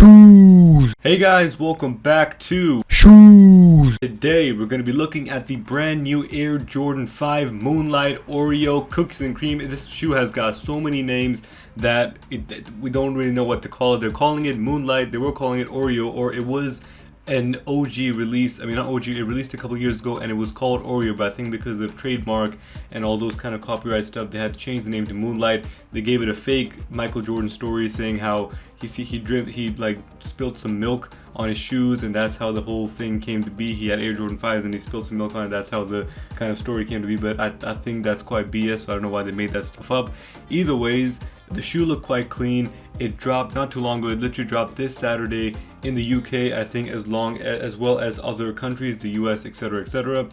Shoes. Hey guys, welcome back to Shoes. Today we're going to be looking at the brand new Air Jordan 5 Moonlight Oreo Cookies and Cream. This shoe has got so many names that we don't really know what to call it. They're calling it Moonlight, they were calling it Oreo, or it was an OG release. I mean, not OG, it released a couple years ago and it was called Oreo, but I think because of trademark and all those kind of copyright stuff, they had to change the name to Moonlight. They gave it a fake Michael Jordan story saying how he like spilled some milk on his shoes, and that's how the whole thing came to be. He had Air Jordan 5s and he spilled some milk on it. That's how the kind of story came to be, but I think that's quite BS, so I don't know why they made that stuff up. Either ways, the shoe looked quite clean. It dropped not too long ago. It literally dropped this Saturday in the UK, I think, as well as other countries, the US, etc., etc.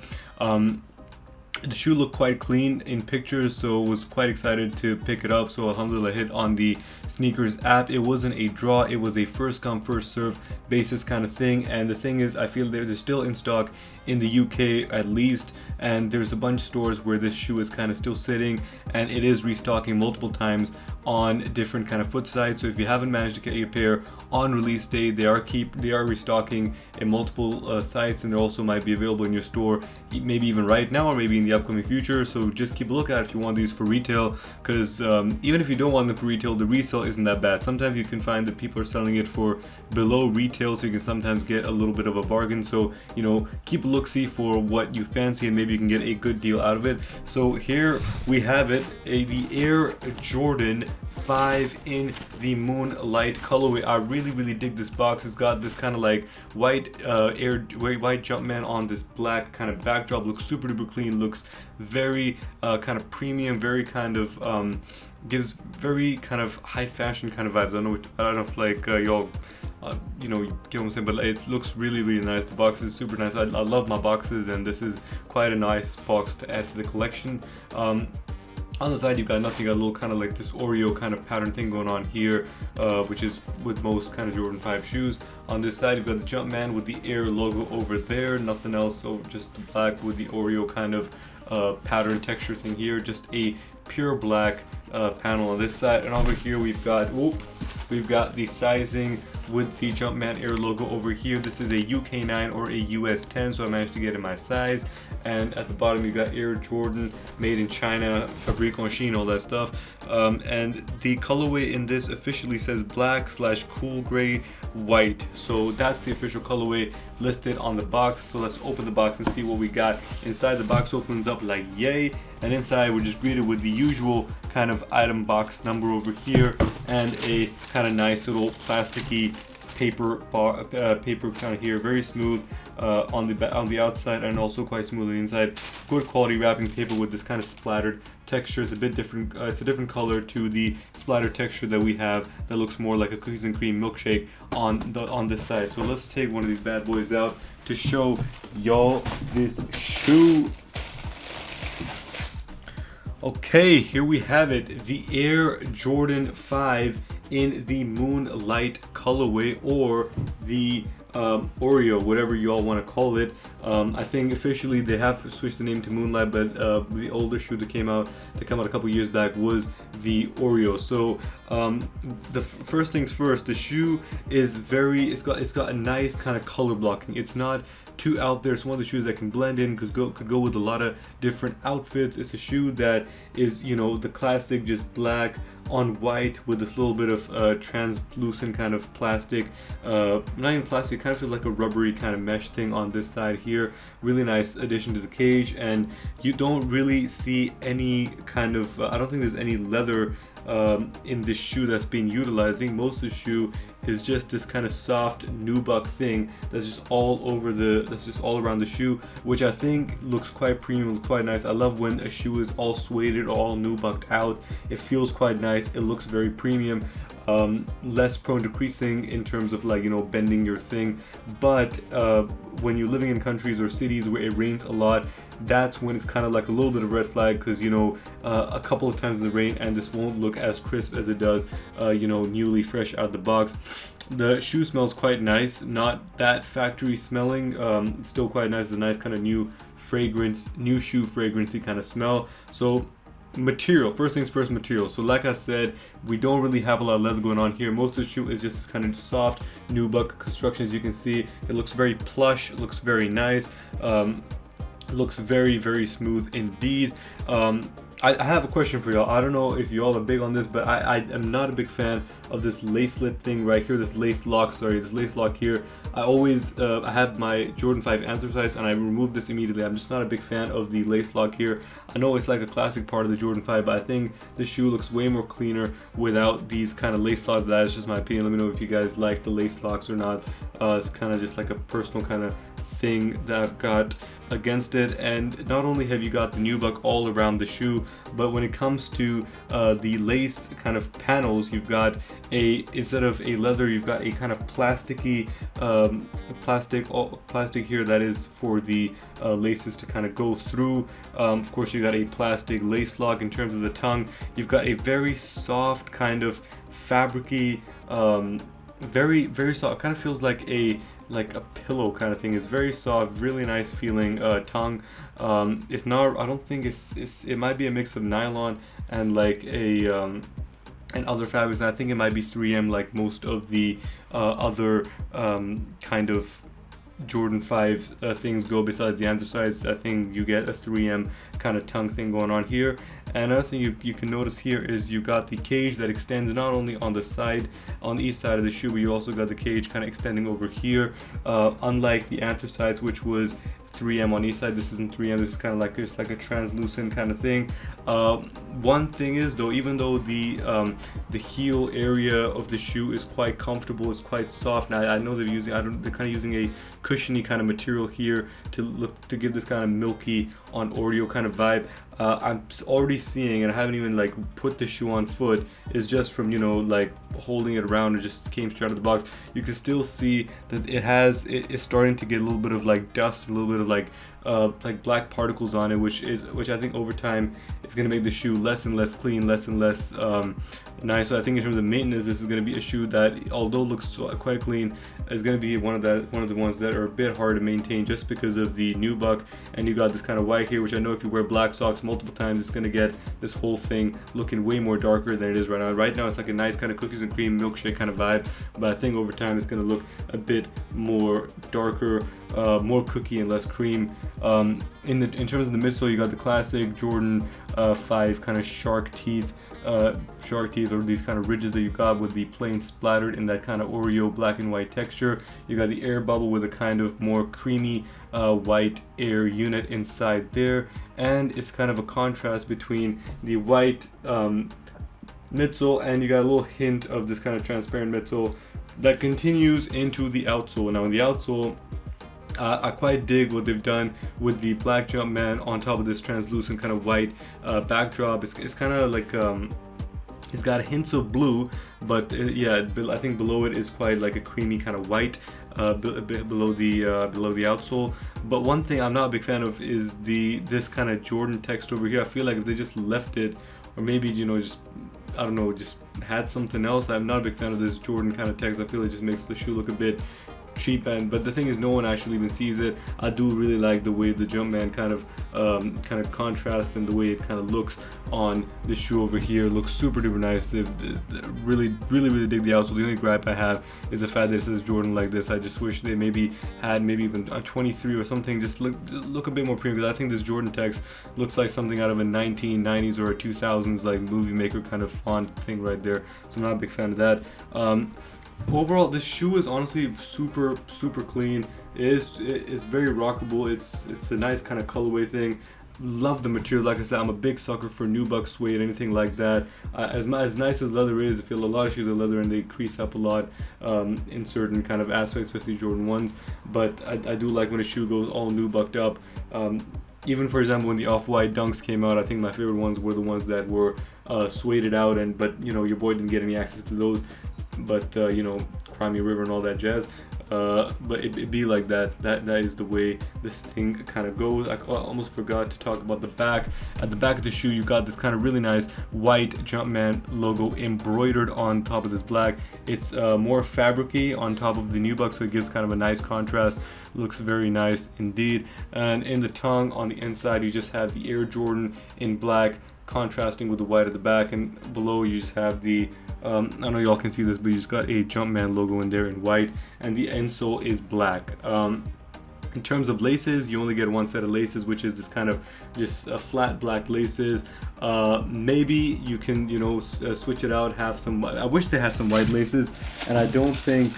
The shoe looked quite clean in pictures, so was quite excited to pick it up. So alhamdulillah, hit on the sneakers app. It wasn't a draw, it was a first come first serve basis kind of thing. And the thing is, I feel they're still in stock in the UK at least, and there's a bunch of stores where this shoe is kind of still sitting, and it is restocking multiple times on different kind of foot sites. So if you haven't managed to get a pair on release day, they are restocking in multiple sites, and they also might be available in your store maybe even right now or maybe in the upcoming future. So just keep a lookout if you want these for retail, because even if you don't want them for retail, the resale isn't that bad. Sometimes you can find that people are selling it for below retail, so you can sometimes get a little bit of a bargain. So, you know, keep a look-see for what you fancy and maybe you can get a good deal out of it. So here we have it, the Air Jordan 5 in the Moonlight colorway. I really dig this box. It's got this kind of like white white Jumpman on this black kind of backdrop. Looks super duper clean, looks very kind of premium, very kind of gives very kind of high fashion kind of vibes. I don't know if like y'all you know, get what I'm saying, but it looks really nice. The box is super nice. I love my boxes, and this is quite a nice box to add to the collection. On the side, you've got nothing. You got a little kind of like this Oreo kind of pattern thing going on here, which is with most kind of Jordan 5 shoes. On this side, you've got the Jumpman with the Air logo over there. Nothing else, so just the black with the Oreo kind of pattern texture thing here. Just a pure black panel on this side. And over here, we've got the sizing with the Jumpman Air logo over here. This is a UK 9 or a US 10, so I managed to get in my size. And at the bottom, you got Air Jordan, made in China, Fabrique en Chine, all that stuff. And the colorway in this officially says black/cool gray white. So that's the official colorway listed on the box. So let's open the box and see what we got inside. The box opens up like yay, and inside we're just greeted with the usual kind of item box number over here, and a kind of nice little plasticky paper kind of here, very smooth on the outside, and also quite smooth on the inside. Good quality wrapping paper with this kind of splattered texture. It's a bit different. It's a different color to the splattered texture that we have that looks more like a cookies and cream milkshake on this side. So let's take one of these bad boys out to show y'all this shoe. Okay, here we have it, the Air Jordan 5 in the Moonlight colorway, or the Oreo, whatever you all want to call it. I think officially they have switched the name to Moonlight, but the older shoe that came out a couple years back was the Oreo. So the first things first, the shoe is it's got a nice kind of color blocking. It's not too out there. It's one of the shoes that can blend in, could go with a lot of different outfits. It's a shoe that is, you know, the classic just black on white with this little bit of translucent kind of plastic, not even plastic, kind of feels like a rubbery kind of mesh thing on this side here. Really nice addition to the cage, and you don't really see any kind of I don't think there's any leather in this shoe that's being utilized. I think most of the shoe is just this kind of soft nubuck thing that's just all around the shoe, which I think looks quite premium, quite nice. I love when a shoe is all suede or all nubucked out. It feels quite nice. It looks very premium. Less prone to creasing in terms of, like, you know, bending your thing. But when you're living in countries or cities where it rains a lot, that's when it's kind of like a little bit of red flag, because, you know, a couple of times in the rain and this won't look as crisp as it does, you know, newly fresh out the box. The shoe smells quite nice, not that factory smelling, still quite nice. It's a nice kind of new shoe fragrancy kind of smell. So material. First things first, material. So like I said, we don't really have a lot of leather going on here. Most of the shoe is just kind of soft nubuck construction. As you can see, it looks very plush, it looks very nice, looks very, very smooth indeed. I have a question for y'all. I don't know if y'all are big on this, but I am not a big fan of this lacelet thing right here, this lace lock here. I have my Jordan 5 anthracite and I removed this immediately. I'm just not a big fan of the lace lock here. I know it's like a classic part of the Jordan 5, but I think the shoe looks way more cleaner without these kind of lace locks. That is just my opinion. Let me know if you guys like the lace locks or not. It's kind of just like a personal kind of thing that I've got against it. And not only have you got the nubuck all around the shoe, but when it comes to the lace kind of panels, you've got instead of a leather, you've got a kind of plasticky plastic here that is for the laces to kind of go through. Of course, you got a plastic lace lock. In terms of the tongue, you've got a very soft kind of fabricy, very, very soft. It kind of feels like a pillow kind of thing. It's very soft, really nice feeling tongue. It's not, I don't think it might be a mix of nylon and like and other fabrics. And I think it might be 3M like most of the other kind of Jordan 5 things go. Besides the anthracite, I think you get a 3M kind of tongue thing going on here. And another thing you can notice here is you got the cage that extends not only on the side, on each side of the shoe, but you also got the cage kind of extending over here. Unlike the anthracite, which was 3M on each side, this isn't 3M. This is kind of like just like a translucent kind of thing. One thing is though, even though the heel area of the shoe is quite comfortable, it's quite soft. Now I know they're kind of using a cushiony kind of material here to give this kind of milky on Oreo kind of vibe. I'm already seeing, and I haven't even like put the shoe on foot, is just from, you know, like holding it around. It just came straight out of the box. You can still see that it's starting to get a little bit of like dust, a little bit of like black particles on it, which I think over time is going to make the shoe less and less clean, less and less nice. So I think in terms of maintenance, this is going to be a shoe that, although looks quite clean, is going to be one of the ones that are a bit hard to maintain just because of the nubuck. And you got this kind of white here, which I know if you wear black socks multiple times, it's going to get this whole thing looking way more darker than it is right now. Right now it's like a nice kind of cookies and cream milkshake kind of vibe, but I think over time it's going to look a bit more darker, more cookie and less cream. In terms of the midsole, you got the classic Jordan 5 kind of shark teeth, or these kind of ridges that you got with the plain splattered in that kind of Oreo black and white texture. You got the air bubble with a kind of more creamy white air unit inside there, and it's kind of a contrast between the white midsole, and you got a little hint of this kind of transparent midsole that continues into the outsole. Now in the outsole, I quite dig what they've done with the black Jumpman on top of this translucent kind of white backdrop. It's kind of like it's got hints of blue, but yeah, I think below it is quite like a creamy kind of white below the outsole. But one thing I'm not a big fan of is this kind of Jordan text over here. I feel like if they just left it, or maybe, you know, just, I don't know, just had something else. I'm not a big fan of this Jordan kind of text. I feel it just makes the shoe look a bit cheap, but the thing is, no one actually even sees it. I do really like the way the Jumpman kind of contrasts and the way it kind of looks on the shoe over here. It looks super duper nice. They really dig the outsole. The only gripe I have is the fact that it says Jordan like this. I just wish they maybe had even a 23 or something, just look a bit more premium, because I think this Jordan text looks like something out of a 1990s or a 2000s like movie maker kind of font thing right there. So I'm not a big fan of that. Overall, this shoe is honestly super clean. It is very rockable. It's a nice kind of colorway thing. Love the material. Like I said, I'm a big sucker for nubuck suede, anything like that. As nice as leather is, I feel a lot of shoes are leather and they crease up a lot in certain kind of aspects, especially Jordan 1s. But I do like when a shoe goes all nubucked up. Even for example, when the off-white dunks came out, I think my favorite ones were the ones that were sueded out, but you know, your boy didn't get any access to those. But you know, Crimey River and all that jazz. But it be like that. That is the way this thing kind of goes. I almost forgot to talk about the back. At the back of the shoe, you got this kind of really nice white Jumpman logo embroidered on top of this black. It's more fabricy on top of the nubuck, so it gives kind of a nice contrast. Looks very nice indeed. And in the tongue on the inside, you just have the Air Jordan in black contrasting with the white at the back, and below you just have the I know y'all can see this, but you just got a Jumpman logo in there in white, and the insole is black. In terms of laces, you only get one set of laces, which is this kind of just flat black laces. Maybe you can, you know, switch it out, have some, I wish they had some white laces, and I don't think,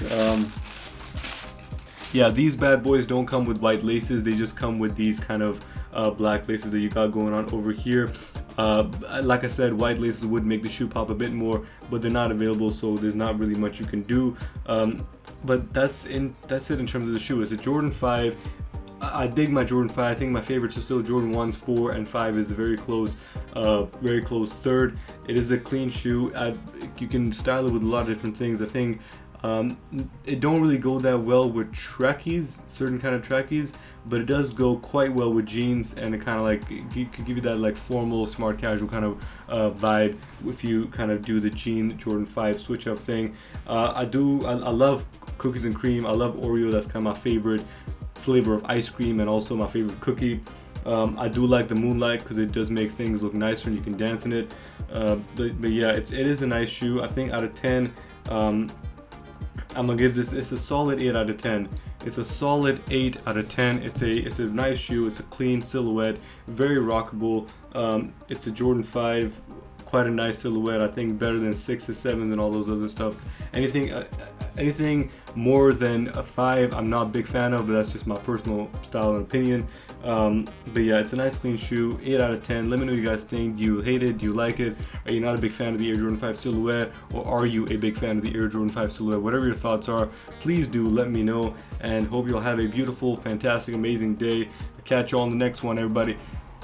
yeah, these bad boys don't come with white laces, they just come with these kind of black laces that you got going on over here. Like I said, white laces would make the shoe pop a bit more, but they're not available, so there's not really much you can do. But that's it in terms of the shoe. It's a Jordan 5. I dig my Jordan 5. I think my favorites are still Jordan 1s, 4, and 5 is a very close third. It is a clean shoe. You can style it with a lot of different things. I think it don't really go that well with trackies, certain kind of trackies, but it does go quite well with jeans, and it kind of like could give you that like formal, smart casual kind of vibe if you kind of do the jean Jordan 5 switch up thing. I love cookies and cream. I love Oreo. That's kind of my favorite flavor of ice cream, and also my favorite cookie. I do like the Moonlight because it does make things look nicer and you can dance in it. But yeah, it is a nice shoe. I think out of 10, I'm gonna give this. It's a solid 8 out of 10. It's a solid 8 out of 10. It's a nice shoe. It's a clean silhouette, very rockable. It's a Jordan 5, quite a nice silhouette. I think better than 6s, 7s, and all those other stuff. Anything more than a 5, I'm not a big fan of, but that's just my personal style and opinion. But yeah, it's a nice clean shoe, 8 out of 10. Let me know what you guys think. Do you hate it? Do you like it? Are you not a big fan of the Air Jordan 5 silhouette, or are you a big fan of the Air Jordan 5 silhouette? Whatever your thoughts are, please do let me know, and hope you'll have a beautiful, fantastic, amazing day. Catch you all on the next one, everybody.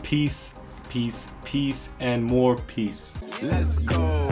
Peace, peace, peace, and more peace. Let's go.